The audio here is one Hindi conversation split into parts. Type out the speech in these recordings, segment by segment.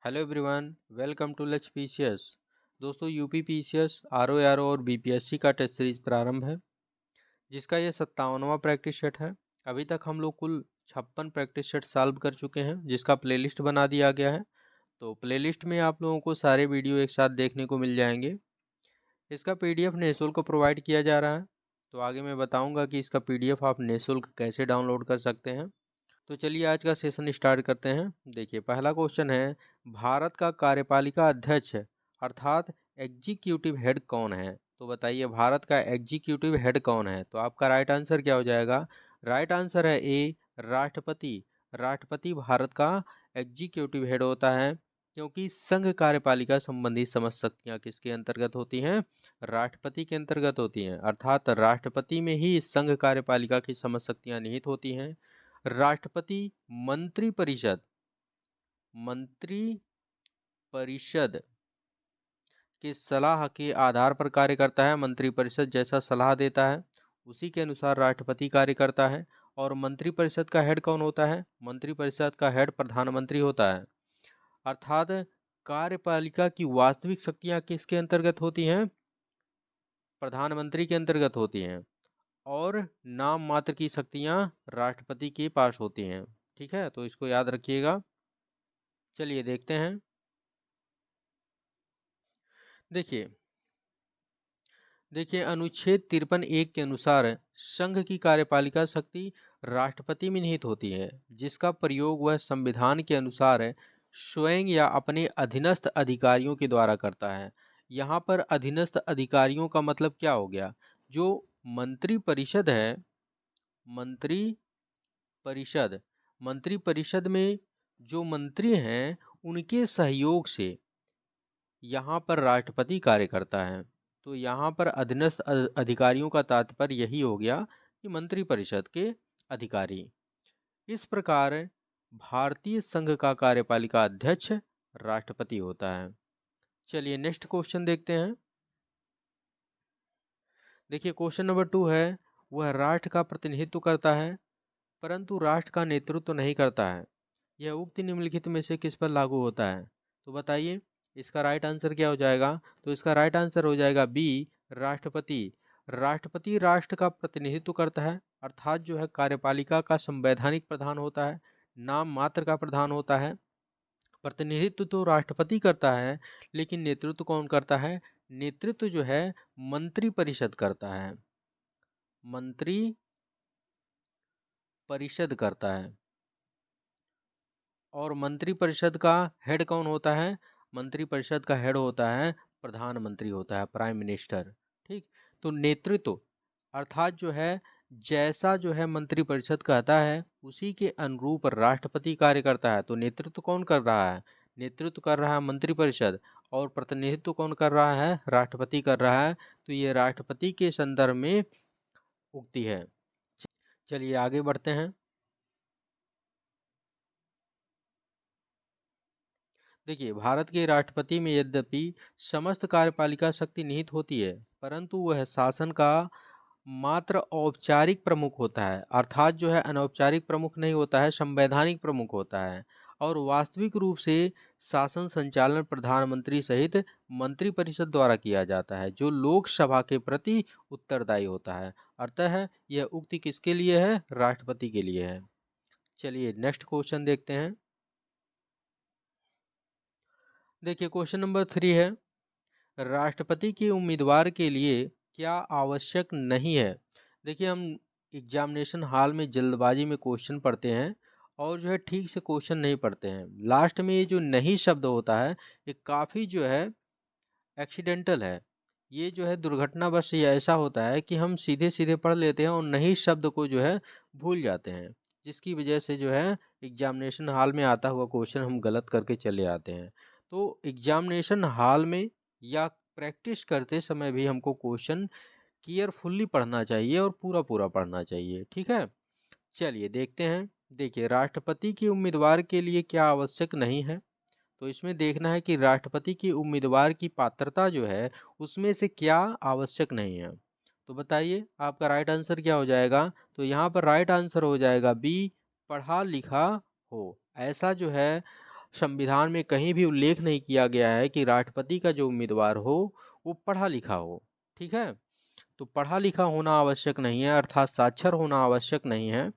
हेलो एवरीवन, वेलकम टू लक्ष्य पीसीएस। दोस्तों, यूपी पीसीएस, आरओ और बीपीएससी का टेस्ट सीरीज प्रारंभ है, जिसका ये 57वां प्रैक्टिस सेट है। अभी तक हम लोग कुल 56 प्रैक्टिस सेट सॉल्व कर चुके हैं, जिसका प्लेलिस्ट बना दिया गया है। तो प्लेलिस्ट में आप लोगों को सारे वीडियो एक साथ देखने को मिल जाएंगे। इसका पीडीएफ निःशुल्क प्रोवाइड किया जा रहा है। तो आगे मैं बताऊंगा कि इसका पीडीएफ आप निःशुल्क कैसे डाउनलोड कर सकते हैं। तो चलिए आज का सेशन स्टार्ट करते हैं। देखिए, पहला क्वेश्चन है, भारत का कार्यपालिका अध्यक्ष अर्थात एग्जीक्यूटिव हेड कौन है? तो बताइए, भारत का एग्जीक्यूटिव हेड कौन है? तो आपका राइट आंसर क्या हो जाएगा? राइट आंसर है ए, राष्ट्रपति। राष्ट्रपति भारत का एग्जीक्यूटिव हेड होता है, क्योंकि संघ कार्यपालिका संबंधी समस्त शक्तियाँ किसके अंतर्गत होती हैं? राष्ट्रपति के अंतर्गत होती हैं। अर्थात राष्ट्रपति में ही संघ कार्यपालिका की समस्त शक्तियाँ निहित होती हैं। राष्ट्रपति मंत्री परिषद की सलाह के आधार पर कार्य करता है। मंत्री परिषद जैसा सलाह देता है, उसी के अनुसार राष्ट्रपति कार्य करता है। और मंत्री परिषद का हेड कौन होता है? मंत्री परिषद का हेड प्रधानमंत्री होता है। अर्थात कार्यपालिका की वास्तविक शक्तियां किसके अंतर्गत होती हैं? प्रधानमंत्री के अंतर्गत होती हैं। और नाम मात्र की शक्तियां राष्ट्रपति के पास होती हैं। ठीक है, तो इसको याद रखिएगा। चलिए देखते हैं। देखिए देखिए अनुच्छेद 53(1) के अनुसार संघ की कार्यपालिका शक्ति राष्ट्रपति में निहित होती है, जिसका प्रयोग वह संविधान के अनुसार स्वयं या अपने अधीनस्थ अधिकारियों के द्वारा करता है। यहाँ पर अधीनस्थ अधिकारियों का मतलब क्या हो गया? जो मंत्री परिषद है, मंत्री परिषद मंत्री परिषद में जो मंत्री हैं, उनके सहयोग से यहाँ पर राष्ट्रपति कार्य करता है। तो यहाँ पर अधीनस्थ अधिकारियों का तात्पर्य यही हो गया कि मंत्री परिषद के अधिकारी। इस प्रकार भारतीय संघ का कार्यपालिका अध्यक्ष राष्ट्रपति होता है। चलिए नेक्स्ट क्वेश्चन देखते हैं। देखिए क्वेश्चन नंबर 2 है, वह राष्ट्र का प्रतिनिधित्व करता है परंतु राष्ट्र का नेतृत्व नहीं करता है। यह उक्त निम्नलिखित में से किस पर लागू होता है? तो बताइए, इसका राइट आंसर क्या हो जाएगा? तो इसका राइट आंसर हो जाएगा बी, राष्ट्रपति। राष्ट्रपति राष्ट्र का प्रतिनिधित्व करता है, अर्थात जो है कार्यपालिका का संवैधानिक प्रधान होता है, नाम मात्र का प्रधान होता है। प्रतिनिधित्व तो राष्ट्रपति करता है, लेकिन नेतृत्व कौन करता है? नेतृत्व जो है मंत्री परिषद करता है, मंत्री परिषद करता है। और मंत्री परिषद का हेड कौन होता है? मंत्री परिषद का हेड होता है प्रधानमंत्री, होता है प्राइम मिनिस्टर। ठीक, तो नेतृत्व अर्थात जो है जैसा जो है मंत्री परिषद कहता है, उसी के अनुरूप राष्ट्रपति कार्य करता है। तो नेतृत्व कौन कर रहा है? नेतृत्व कर रहा है मंत्री परिषद, और प्रतिनिधित्व कौन कर रहा है? राष्ट्रपति कर रहा है। तो ये राष्ट्रपति के संदर्भ में उक्ति है। चलिए आगे बढ़ते हैं। देखिए, भारत के राष्ट्रपति में यद्यपि समस्त कार्यपालिका शक्ति निहित होती है, परंतु वह शासन का मात्र औपचारिक प्रमुख होता है। अर्थात जो है अनौपचारिक प्रमुख नहीं होता है, संवैधानिक प्रमुख होता है। और वास्तविक रूप से शासन संचालन प्रधानमंत्री सहित मंत्री परिषद द्वारा किया जाता है, जो लोकसभा के प्रति उत्तरदायी होता है। अतः यह उक्ति किसके लिए है? राष्ट्रपति के लिए है। चलिए नेक्स्ट क्वेश्चन देखते हैं। देखिए क्वेश्चन नंबर 3 है, राष्ट्रपति के उम्मीदवार के लिए क्या आवश्यक नहीं है? देखिए, हम एग्जामिनेशन हॉल में जल्दबाजी में क्वेश्चन पढ़ते हैं और जो है ठीक से क्वेश्चन नहीं पढ़ते हैं। लास्ट में ये जो नहीं शब्द होता है, ये काफ़ी जो है एक्सीडेंटल है। ये जो है दुर्घटनावश ये ऐसा होता है कि हम सीधे सीधे पढ़ लेते हैं और नहीं शब्द को जो है भूल जाते हैं, जिसकी वजह से जो है एग्जामिनेशन हॉल में आता हुआ क्वेश्चन हम गलत करके चले आते हैं। तो एग्जामिनेशन हॉल में या प्रैक्टिस करते समय भी हमको क्वेश्चन केयरफुल्ली पढ़ना चाहिए और पूरा पूरा पढ़ना चाहिए। ठीक है, चलिए देखते हैं। देखिए, राष्ट्रपति के उम्मीदवार के लिए क्या आवश्यक नहीं है? तो इसमें देखना है कि राष्ट्रपति की उम्मीदवार की पात्रता जो है, उसमें से क्या आवश्यक नहीं है। तो बताइए आपका राइट आंसर क्या हो जाएगा? तो यहाँ पर राइट आंसर हो जाएगा बी, पढ़ा लिखा हो। ऐसा जो है संविधान में कहीं भी उल्लेख नहीं किया गया है कि राष्ट्रपति का जो उम्मीदवार हो वो पढ़ा लिखा हो। ठीक है, तो पढ़ा लिखा होना आवश्यक नहीं है, अर्थात साक्षर होना आवश्यक नहीं है।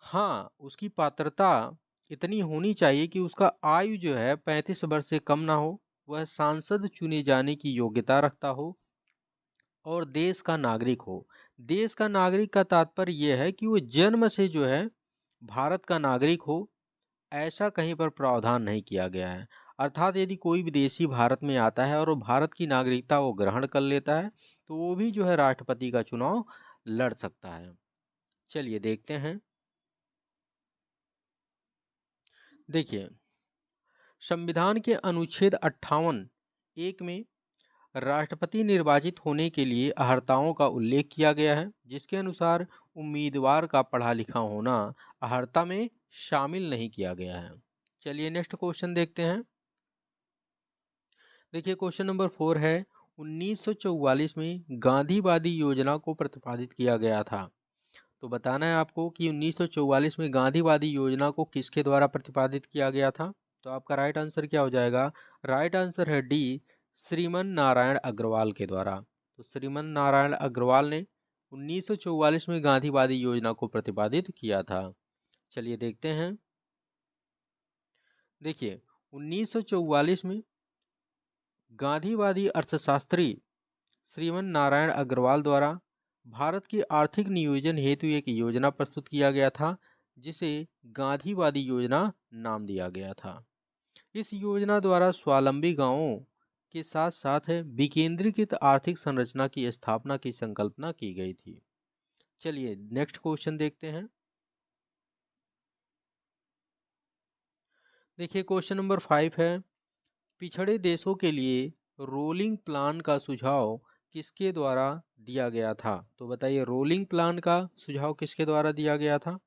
हाँ, उसकी पात्रता इतनी होनी चाहिए कि उसका आयु जो है 35 वर्ष से कम ना हो, वह सांसद चुने जाने की योग्यता रखता हो और देश का नागरिक हो। देश का नागरिक का तात्पर्य यह है कि वो जन्म से जो है भारत का नागरिक हो, ऐसा कहीं पर प्रावधान नहीं किया गया है। अर्थात यदि कोई विदेशी भारत में आता है और वो भारत की नागरिकता वो ग्रहण कर लेता है, तो वो भी जो है राष्ट्रपति का चुनाव लड़ सकता है। चलिए देखते हैं। देखिए, संविधान के अनुच्छेद 58 एक में राष्ट्रपति निर्वाचित होने के लिए अहर्ताओं का उल्लेख किया गया है, जिसके अनुसार उम्मीदवार का पढ़ा लिखा होना अहर्ता में शामिल नहीं किया गया है। चलिए नेक्स्ट क्वेश्चन देखते हैं। देखिए क्वेश्चन नंबर 4 है, 1944 में गांधीवादी योजना को प्रतिपादित किया गया था। तो बताना है आपको कि 1944 में गांधीवादी योजना को किसके द्वारा प्रतिपादित किया गया था। तो आपका राइट आंसर क्या हो जाएगा? राइट आंसर है डी, श्रीमन नारायण अग्रवाल के द्वारा। तो श्रीमन नारायण अग्रवाल ने 1944 में गांधीवादी योजना को प्रतिपादित किया था। चलिए देखते हैं। देखिए 1944 में गांधीवादी अर्थशास्त्री श्रीमन नारायण अग्रवाल द्वारा भारत के आर्थिक नियोजन हेतु एक योजना प्रस्तुत किया गया था, जिसे गांधीवादी योजना नाम दिया गया था। इस योजना द्वारा स्वावलंबी गांवों के साथ साथ विकेंद्रीकृत आर्थिक संरचना की स्थापना की संकल्पना की गई थी। चलिए नेक्स्ट क्वेश्चन देखते हैं। देखिए क्वेश्चन नंबर 5 है, पिछड़े देशों के लिए रोलिंग प्लान का सुझाव किसके द्वारा दिया गया था? तो बताइए रोलिंग प्लान का सुझाव किसके द्वारा दिया गया था?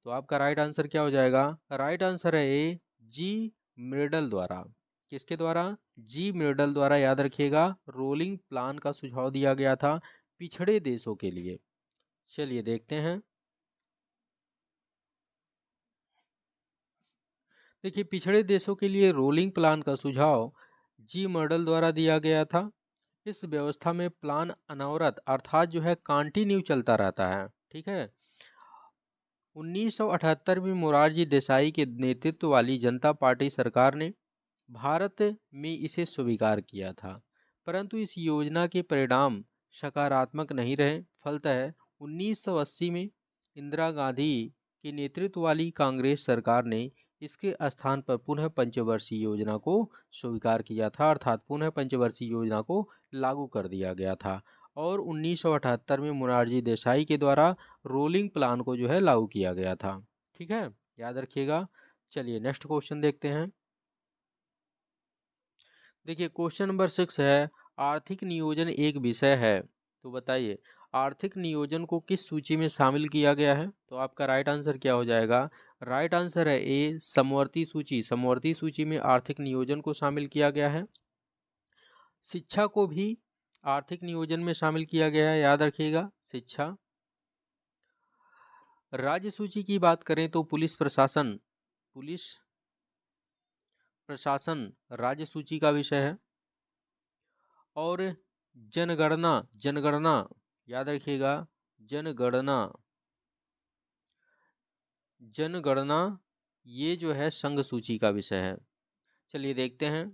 तो आपका राइट आंसर क्या हो जाएगा? राइट आंसर है ए, जी मृडल द्वारा। किसके द्वारा? जी मृडल द्वारा। याद रखिएगा, रोलिंग प्लान का सुझाव दिया गया था पिछड़े देशों के लिए। चलिए देखते हैं। देखिए पिछड़े देशों के लिए रोलिंग प्लान का सुझाव जी मॉडल द्वारा दिया गया था। इस व्यवस्था में प्लान अनवरत अर्थात जो है कंटिन्यू चलता रहता है। ठीक है, 1978 में मोरारजी देसाई के नेतृत्व वाली जनता पार्टी सरकार ने भारत में इसे स्वीकार किया था, परंतु इस योजना के परिणाम सकारात्मक नहीं रहे। फलतः 1980 में इंदिरा गांधी के नेतृत्व वाली कांग्रेस सरकार ने इसके स्थान पर पुनः पंचवर्षीय योजना को स्वीकार किया था, अर्थात पुनः पंचवर्षीय योजना को लागू कर दिया गया था और 1978 में मोरारजी देसाई के द्वारा रोलिंग प्लान को जो है लागू किया गया था। ठीक है, याद रखिएगा। चलिए नेक्स्ट क्वेश्चन देखते हैं। देखिए क्वेश्चन नंबर 6 है, आर्थिक नियोजन एक विषय है। तो बताइए आर्थिक नियोजन को किस सूची में शामिल किया गया है? तो आपका राइट आंसर क्या हो जाएगा? राइट आंसर है ए, समवर्ती सूची। समवर्ती सूची में आर्थिक नियोजन को शामिल किया गया है। शिक्षा को भी आर्थिक नियोजन में शामिल किया गया है, याद रखिएगा शिक्षा। राज्य सूची की बात करें तो पुलिस प्रशासन राज्य सूची का विषय है। और जनगणना जनगणना याद रखिएगा, जनगणना जनगणना ये जो है संघ सूची का विषय है। चलिए देखते हैं।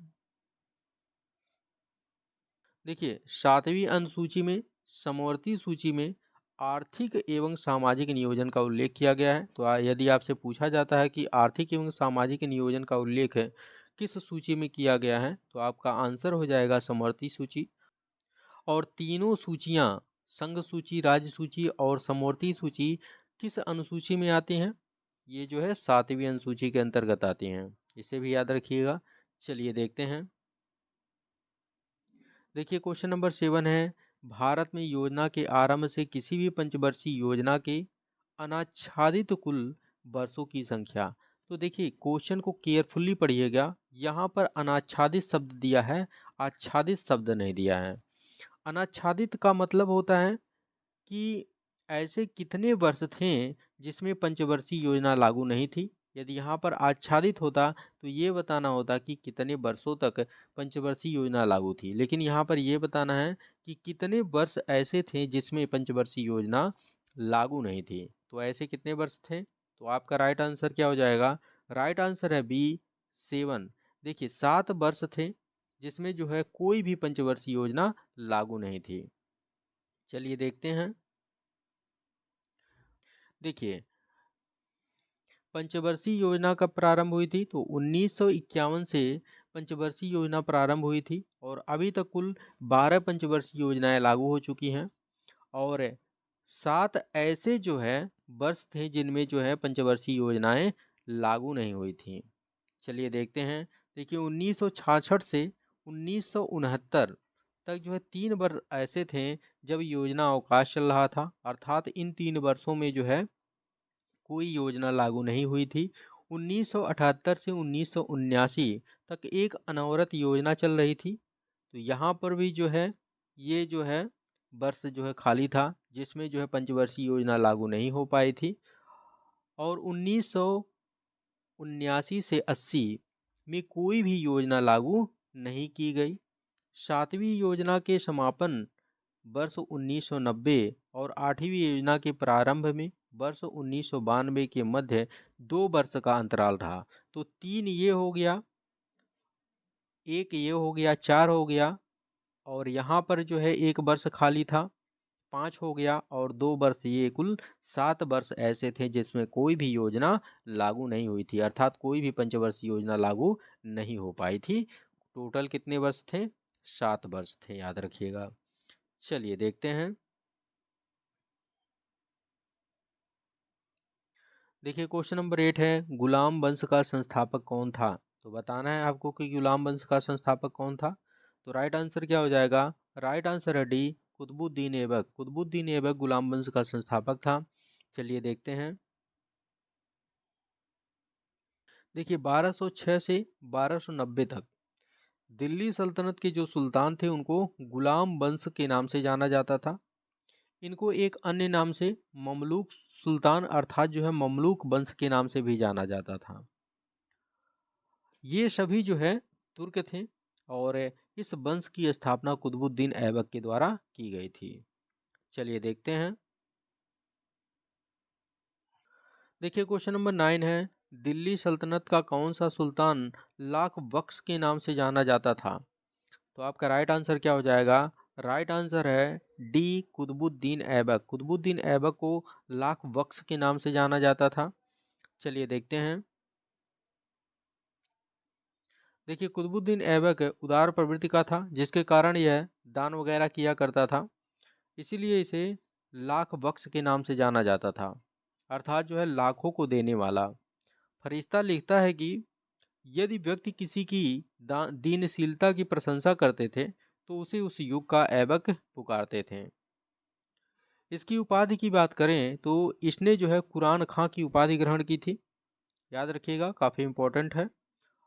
देखिए 7वीं अनुसूची में समवर्ती सूची में आर्थिक एवं सामाजिक नियोजन का उल्लेख किया गया है। तो यदि आपसे पूछा जाता है कि आर्थिक एवं सामाजिक नियोजन का उल्लेख है किस सूची में किया गया है, तो आपका आंसर हो जाएगा समवर्ती सूची। और तीनों सूचियां संघ सूची, राज्य सूची और समवर्ती सूची किस अनुसूची में आती हैं? ये जो है 7वीं अनुसूची के अंतर्गत आती हैं, इसे भी याद रखिएगा। चलिए देखते हैं। देखिए क्वेश्चन नंबर 7 है, भारत में योजना के आरंभ से किसी भी पंचवर्षीय योजना के अनाच्छादित कुल वर्षों की संख्या। तो देखिए क्वेश्चन को केयरफुली पढ़िएगा, यहाँ पर अनाच्छादित शब्द दिया है, आच्छादित शब्द नहीं दिया है। अनाच्छादित का मतलब होता है कि ऐसे कितने वर्ष थे जिसमें पंचवर्षीय योजना लागू नहीं थी। यदि यहाँ पर आच्छादित होता तो ये बताना होता कि कितने वर्षों तक पंचवर्षीय योजना लागू थी, लेकिन यहाँ पर ये बताना है कि कितने वर्ष ऐसे थे जिसमें पंचवर्षीय योजना लागू नहीं थी। तो ऐसे कितने वर्ष थे? तो आपका राइट आंसर क्या हो जाएगा? राइट आंसर है बी 7। देखिए 7 वर्ष थे जिसमें जो है कोई भी पंचवर्षीय योजना लागू नहीं थी। चलिए देखते हैं। देखिए पंचवर्षीय योजना कब प्रारंभ हुई थी? तो 1951 से पंचवर्षीय योजना प्रारंभ हुई थी और अभी तक कुल 12 पंचवर्षीय योजनाएं लागू हो चुकी हैं और 7 ऐसे जो है वर्ष थे जिनमें जो है पंचवर्षीय योजनाएं लागू नहीं हुई थी। चलिए देखते हैं। देखिए 1966 से 1969 तक जो है 3 वर्ष ऐसे थे जब योजना अवकाश चल रहा था, अर्थात इन 3 वर्षों में जो है कोई योजना लागू नहीं हुई थी। 1978 से 1979 तक एक अनवरत योजना चल रही थी। तो यहाँ पर भी जो है ये जो है वर्ष जो है खाली था जिसमें जो है पंचवर्षीय योजना लागू नहीं हो पाई थी। और 1979 से 80 में कोई भी योजना लागू नहीं की गई। 7वीं योजना के समापन वर्ष 1990 और 8वीं योजना के प्रारंभ में वर्ष 1992 के मध्य 2 वर्ष का अंतराल रहा। तो 3 ये हो गया, एक ये हो गया, 4 हो गया और यहाँ पर जो है 1 वर्ष खाली था, 5 हो गया और 2 वर्ष, ये कुल 7 वर्ष ऐसे थे जिसमें कोई भी योजना लागू नहीं हुई थी, अर्थात कोई भी पंचवर्षीय योजना लागू नहीं हो पाई थी। टोटल कितने वर्ष थे? 7 वर्ष थे, याद रखिएगा। चलिए देखते हैं। देखिए क्वेश्चन नंबर 8 है, गुलाम वंश का संस्थापक कौन था? तो बताना है आपको कि गुलाम वंश का संस्थापक कौन था। तो राइट आंसर क्या हो जाएगा? राइट आंसर है डी, कुतुबुद्दीन ऐबक। कुतुबुद्दीन ऐबक गुलाम वंश का संस्थापक था। चलिए देखते हैं। देखिए 1206 से 1290 तक दिल्ली सल्तनत के जो सुल्तान थे उनको गुलाम वंश के नाम से जाना जाता था। इनको एक अन्य नाम से ममलूक सुल्तान अर्थात जो है ममलूक वंश के नाम से भी जाना जाता था। ये सभी जो है तुर्क थे और इस वंश की स्थापना कुतुबुद्दीन ऐबक के द्वारा की गई थी। चलिए देखते हैं। देखिए क्वेश्चन नंबर 9 है, दिल्ली सल्तनत का कौन सा सुल्तान लाख बख्श के नाम से जाना जाता था? तो आपका राइट आंसर क्या हो जाएगा? राइट आंसर है डी, कुतुबुद्दीन ऐबक। कुतुबुद्दीन ऐबक को लाख बख्श के नाम से जाना जाता था। चलिए देखते हैं। देखिए कुतुबुद्दीन ऐबक उदार प्रवृत्ति का था जिसके कारण यह दान वगैरह किया करता था, इसीलिए इसे लाख बख्श के नाम से जाना जाता था, अर्थात जो है लाखों को देने वाला। फरिश्ता लिखता है कि यदि व्यक्ति किसी की दीनशीलता की प्रशंसा करते थे तो उसे उस युग का ऐबक पुकारते थे। इसकी उपाधि की बात करें तो इसने जो है कुरान खां की उपाधि ग्रहण की थी, याद रखिएगा, काफ़ी इम्पोर्टेंट है।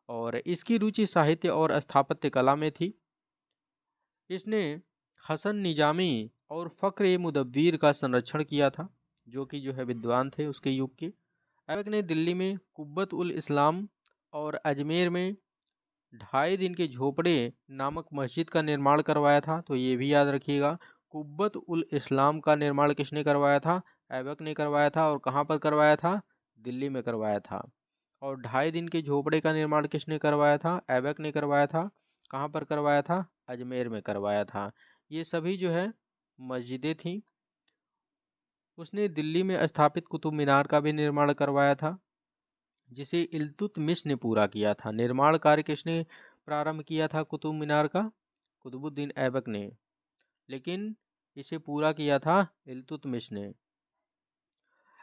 और इसकी रुचि साहित्य और स्थापत्य कला में थी। इसने हसन निजामी और फ़ख्र ए मुदव्विर का संरक्षण किया था, जो कि जो है विद्वान थे उसके युग के। ऐबक ने दिल्ली में कुब्बत उल इस्लाम और अजमेर में 2.5 दिन के झोपड़े नामक मस्जिद का निर्माण करवाया था। तो ये भी याद रखिएगा, कुब्बत उल इस्लाम का निर्माण किसने करवाया था? ऐबक ने करवाया था। और कहाँ पर करवाया था? दिल्ली में करवाया था। और 2.5 दिन के झोपड़े का निर्माण किसने करवाया था? ऐबक ने करवाया था। कहाँ पर करवाया था? अजमेर में करवाया था। ये सभी जो है मस्जिदें थीं। उसने दिल्ली में स्थापित कुतुब मीनार का भी निर्माण करवाया था, जिसे इल्तुतमिश ने पूरा किया था। निर्माण कार्य किसने प्रारंभ किया था कुतुब मीनार का? कुतुबुद्दीन ऐबक ने, लेकिन इसे पूरा किया था इल्तुतमिश ने।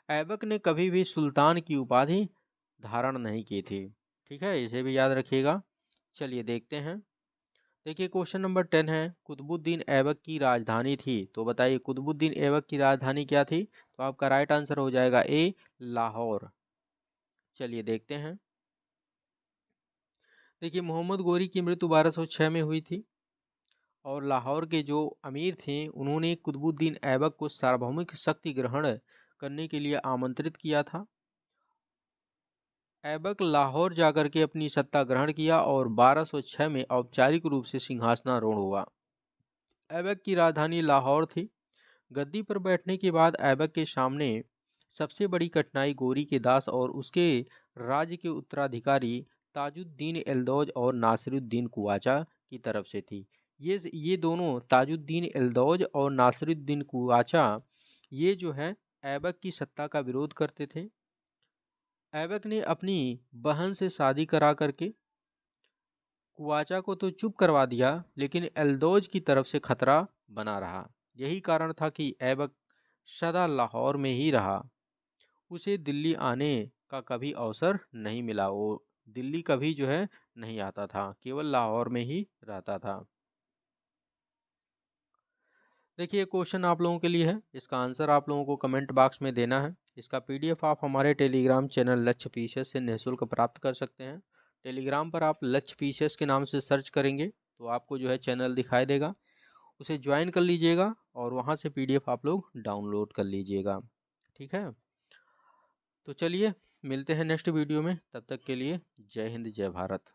ऐबक ने कभी भी सुल्तान की उपाधि धारण नहीं की थी। ठीक है, इसे भी याद रखिएगा। चलिए देखते हैं। देखिए क्वेश्चन नंबर 10 है, कुतुबुद्दीन ऐबक की राजधानी थी। तो बताइए कुतुबुद्दीन ऐबक की राजधानी क्या थी? तो आपका राइट आंसर हो जाएगा ए, लाहौर। चलिए देखते हैं। देखिए मोहम्मद गोरी की मृत्यु 1206 में हुई थी और लाहौर के जो अमीर थे उन्होंने कुतुबुद्दीन ऐबक को सार्वभौमिक शक्ति ग्रहण करने के लिए आमंत्रित किया था। ऐबक लाहौर जाकर के अपनी सत्ता ग्रहण किया और 1206 में औपचारिक रूप से सिंहासनारूढ़ हुआ। ऐबक की राजधानी लाहौर थी। गद्दी पर बैठने के बाद ऐबक के सामने सबसे बड़ी कठिनाई गोरी के दास और उसके राज्य के उत्तराधिकारी ताजुद्दीन एल्दौज और नासिरुद्दीन कुवाचा की तरफ से थी। ये दोनों ताजुद्दीन एल्दौज और नासिरुद्दीन कुवाचा ये जो है ऐबक की सत्ता का विरोध करते थे। ऐबक ने अपनी बहन से शादी करा करके कुवाचा को तो चुप करवा दिया, लेकिन एल्दौज की तरफ से खतरा बना रहा। यही कारण था कि ऐबक सदा लाहौर में ही रहा। उसे दिल्ली आने का कभी अवसर नहीं मिला। वो दिल्ली कभी जो है नहीं आता था, केवल लाहौर में ही रहता था। देखिए क्वेश्चन आप लोगों के लिए है, इसका आंसर आप लोगों को कमेंट बॉक्स में देना है। इसका पीडीएफ आप हमारे टेलीग्राम चैनल लक्ष्य पीसीएस से निःशुल्क प्राप्त कर सकते हैं। टेलीग्राम पर आप लक्ष्य पीसीएस के नाम से सर्च करेंगे तो आपको जो है चैनल दिखाई देगा, उसे ज्वाइन कर लीजिएगा और वहाँ से पीडीएफ आप लोग डाउनलोड कर लीजिएगा। ठीक है, तो चलिए मिलते हैं नेक्स्ट वीडियो में। तब तक के लिए जय हिंद जय भारत।